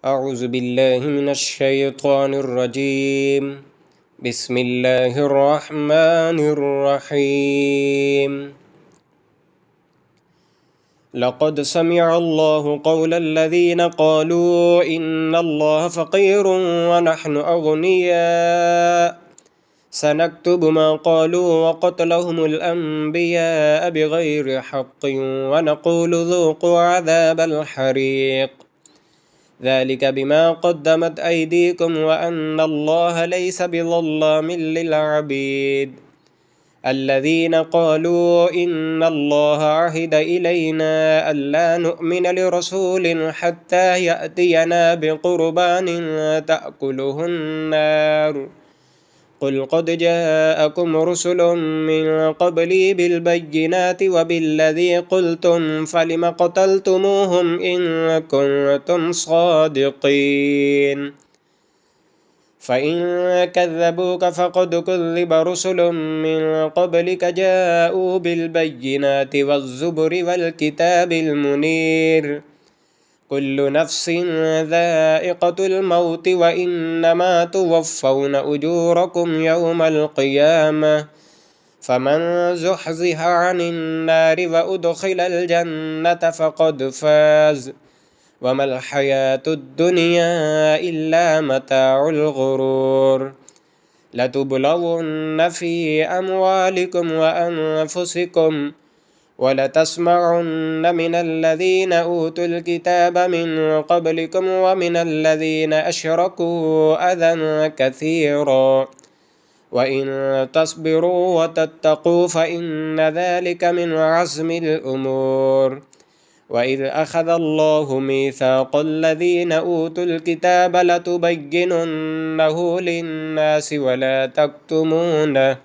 أعوذ بالله من الشيطان الرجيم. بسم الله الرحمن الرحيم. لقد سمع الله قول الذين قالوا إن الله فقير ونحن أغنياء سنكتب ما قالوا وقتلهم الأنبياء بغير حق ونقول ذوقوا عذاب الحريق ذلك بما قدمت أيديكم وأن الله ليس بظلام للعبيد الذين قالوا إن الله عهد إلينا ألا نؤمن لرسول حتى يأتينا بقربان تأكله النار قل قد جاءكم رسل من قبلي بالبينات وبالذي قلتم فلم قتلتموهم إن كنتم صادقين فإن كذبوك فقد كذب رسل من قبلك جاءوا بالبينات والزبر والكتاب المنير كل نفس ذائقة الموت وإنما توفون أجوركم يوم القيامة فمن زحزح عن النار وأدخل الجنة فقد فاز وما الحياة الدنيا إلا متاع الغرور لتبلغن في أموالكم وأنفسكم ولتسمعن من الذين أوتوا الكتاب من قبلكم ومن الذين أشركوا أذى كثيرا وإن تصبروا وتتقوا فإن ذلك من عزم الأمور وإذ أخذ الله ميثاق الذين أوتوا الكتاب لتبيننه للناس ولا تكتمونه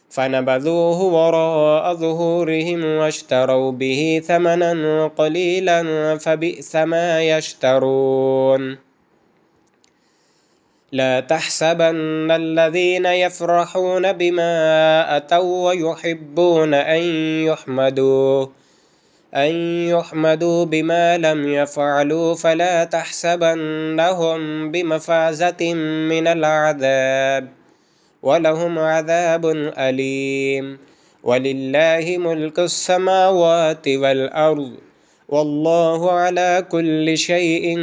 فنبذوه وراء ظهورهم واشتروا به ثمنا قليلا فبئس ما يشترون لا تحسبن الذين يفرحون بما أتوا ويحبون أن يحمدوا بما لم يفعلوا فلا تحسبنهم بمفازة من العذاب ولهم عذاب أليم ولله ملك السماوات والأرض والله على كل شيء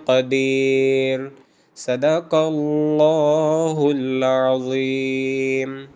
قدير صدق الله العظيم.